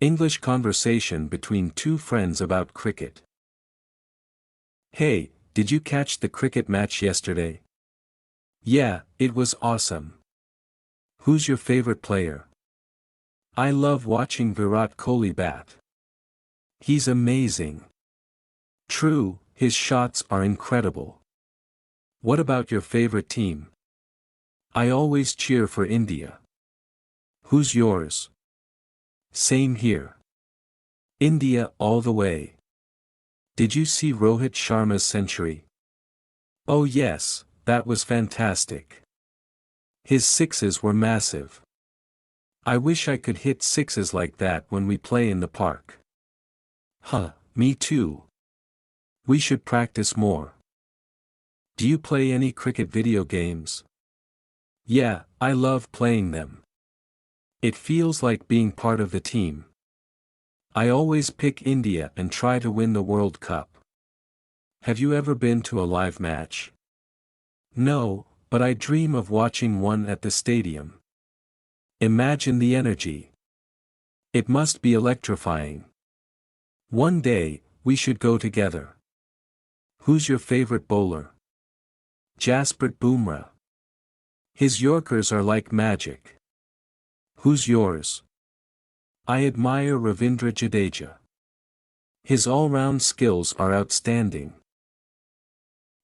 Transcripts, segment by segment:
English conversation between two friends about cricket. Hey, did you catch the cricket match yesterday? Yeah, it was awesome. Who's your favorite player? I love watching Virat Kohli bat. He's amazing. True, his shots are incredible. What about your favorite team? I always cheer for India. Who's yours? Same here. India all the way. Did you see Rohit Sharma's century? Oh yes, that was fantastic. His sixes were massive. I wish I could hit sixes like that when we play in the park. Huh, me too. We should practice more. Do you play any cricket video games? Yeah, I love playing them. It feels like being part of the team. I always pick India and try to win the World Cup. Have you ever been to a live match? No, but I dream of watching one at the stadium. Imagine the energy. It must be electrifying. One day, we should go together. Who's your favorite bowler? Jasprit Bumrah. His Yorkers are like magic. Who's yours? I admire Ravindra Jadeja. His all-round skills are outstanding.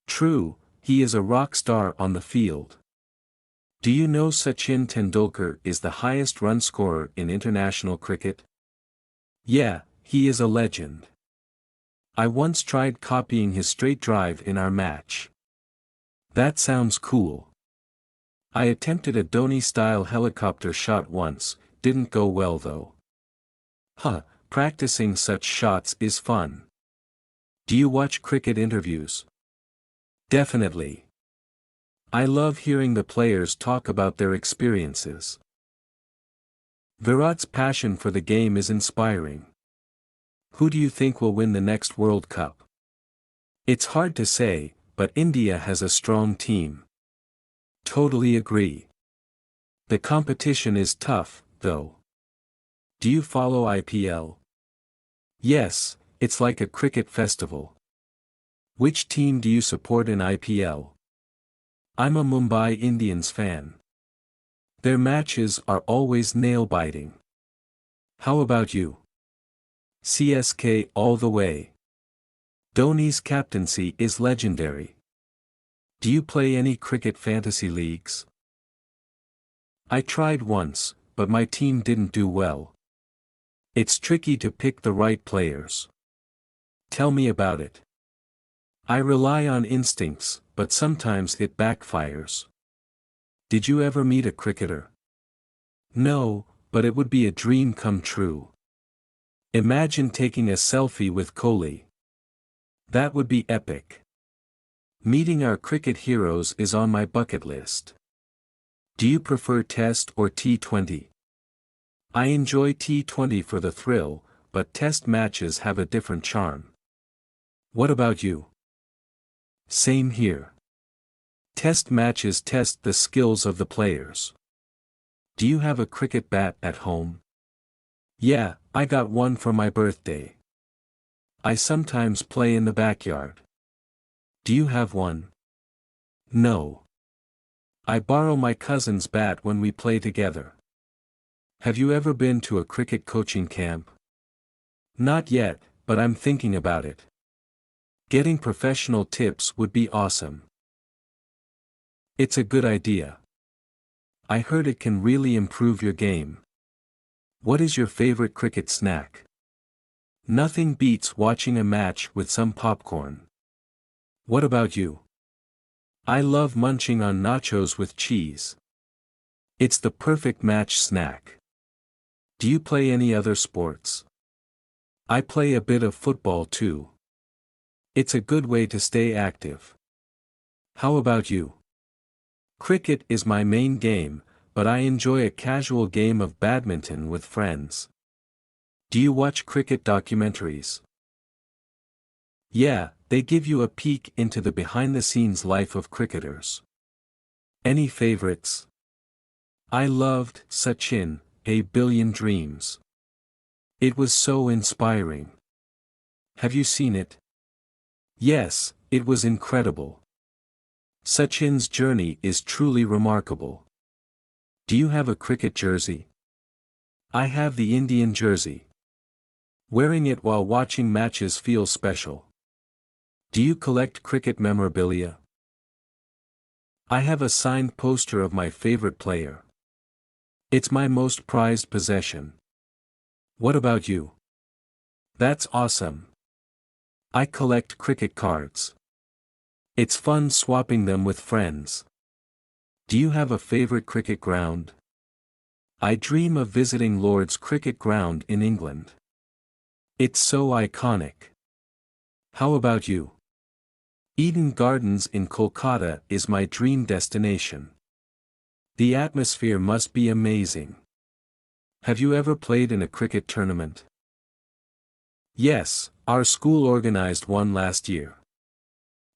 True, he is a rock star on the field. Do you know Sachin Tendulkar is the highest run scorer in international cricket? Yeah, he is a legend. I once tried copying his straight drive in our match. That sounds cool. I attempted a Dhoni-style helicopter shot once, didn't go well though. Huh, practicing such shots is fun. Do you watch cricket interviews? Definitely. I love hearing the players talk about their experiences. Virat's passion for the game is inspiring. Who do you think will win the next World Cup? It's hard to say, but India has a strong team. Totally agree. The competition is tough, though. Do you follow IPL? Yes, it's like a cricket festival. Which team do you support in IPL? I'm a Mumbai Indians fan. Their matches are always nail-biting. How about you? CSK all the way. Dhoni's captaincy is legendary. Do you play any cricket fantasy leagues? I tried once, but my team didn't do well. It's tricky to pick the right players. Tell me about it. I rely on instincts, but sometimes it backfires. Did you ever meet a cricketer? No, but it would be a dream come true. Imagine taking a selfie with Kohli. That would be epic. Meeting our cricket heroes is on my bucket list. Do you prefer Test or T20? I enjoy T20 for the thrill, but Test matches have a different charm. What about you? Same here. Test matches test the skills of the players. Do you have a cricket bat at home? Yeah, I got one for my birthday. I sometimes play in the backyard. Do you have one? No. I borrow my cousin's bat when we play together. Have you ever been to a cricket coaching camp? Not yet, but I'm thinking about it. Getting professional tips would be awesome. It's a good idea. I heard it can really improve your game. What is your favorite cricket snack? Nothing beats watching a match with some popcorn. What about you? I love munching on nachos with cheese. It's the perfect match snack. Do you play any other sports? I play a bit of football too. It's a good way to stay active. How about you? Cricket is my main game, but I enjoy a casual game of badminton with friends. Do you watch cricket documentaries? Yeah, they give you a peek into the behind-the-scenes life of cricketers. Any favorites? I loved Sachin, A Billion Dreams. It was so inspiring. Have you seen it? Yes, it was incredible. Sachin's journey is truly remarkable. Do you have a cricket jersey? I have the Indian jersey. Wearing it while watching matches feels special. Do you collect cricket memorabilia? I have a signed poster of my favorite player. It's my most prized possession. What about you? That's awesome. I collect cricket cards. It's fun swapping them with friends. Do you have a favorite cricket ground? I dream of visiting Lord's Cricket Ground in England. It's so iconic. How about you? Eden Gardens in Kolkata is my dream destination. The atmosphere must be amazing. Have you ever played in a cricket tournament? Yes, our school organized one last year.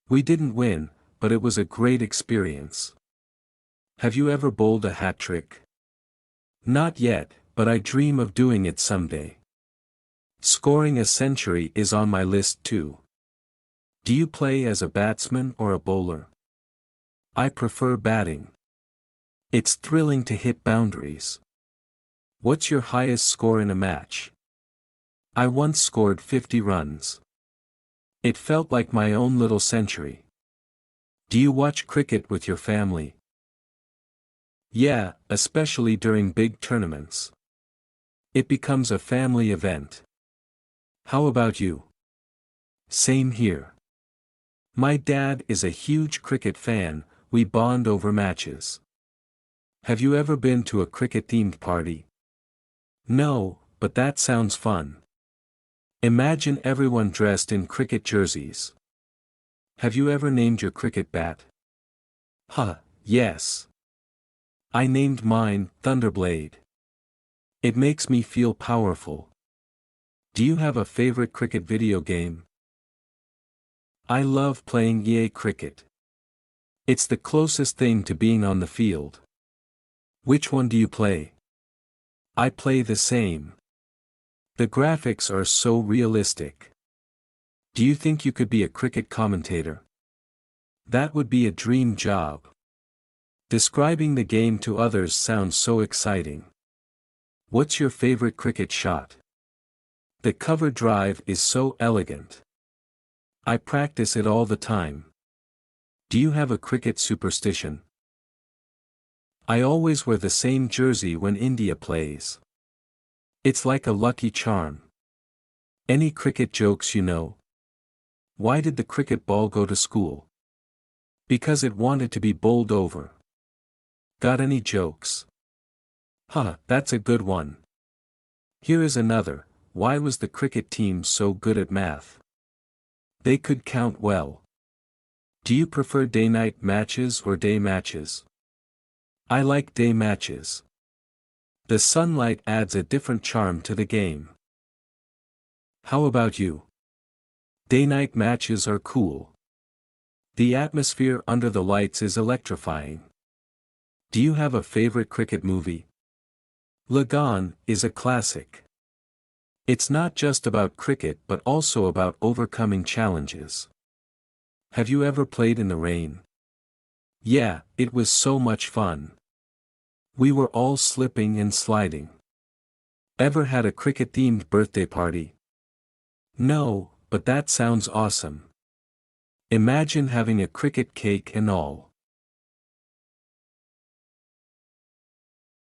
We didn't win, but it was a great experience. Have you ever bowled a hat trick? Not yet, but I dream of doing it someday. Scoring a century is on my list too. Do you play as a batsman or a bowler? I prefer batting. It's thrilling to hit boundaries. What's your highest score in a match? I once scored 50 runs. It felt like my own little century. Do you watch cricket with your family? Yeah, especially during big tournaments. It becomes a family event. How about you? Same here. My dad is a huge cricket fan, we bond over matches. Have you ever been to a cricket-themed party? No, but that sounds fun. Imagine everyone dressed in cricket jerseys. Have you ever named your cricket bat? Yes. I named mine Thunderblade. It makes me feel powerful. Do you have a favorite cricket video game? I love playing EA Cricket. It's the closest thing to being on the field. Which one do you play? I play the same. The graphics are so realistic. Do you think you could be a cricket commentator? That would be a dream job. Describing the game to others sounds so exciting. What's your favorite cricket shot? The cover drive is so elegant. I practice it all the time. Do you have a cricket superstition? I always wear the same jersey when India plays. It's like a lucky charm. Any cricket jokes you know? Why did the cricket ball go to school? Because it wanted to be bowled over. Got any jokes? That's a good one. Here is another. Why was the cricket team so good at math? They could count well. Do you prefer day-night matches or day matches? I like day matches. The sunlight adds a different charm to the game. How about you? Day-night matches are cool. The atmosphere under the lights is electrifying. Do you have a favorite cricket movie? Lagaan is a classic. It's not just about cricket but also about overcoming challenges. Have you ever played in the rain? Yeah, it was so much fun. We were all slipping and sliding. Ever had a cricket-themed birthday party? No, but that sounds awesome. Imagine having a cricket cake and all.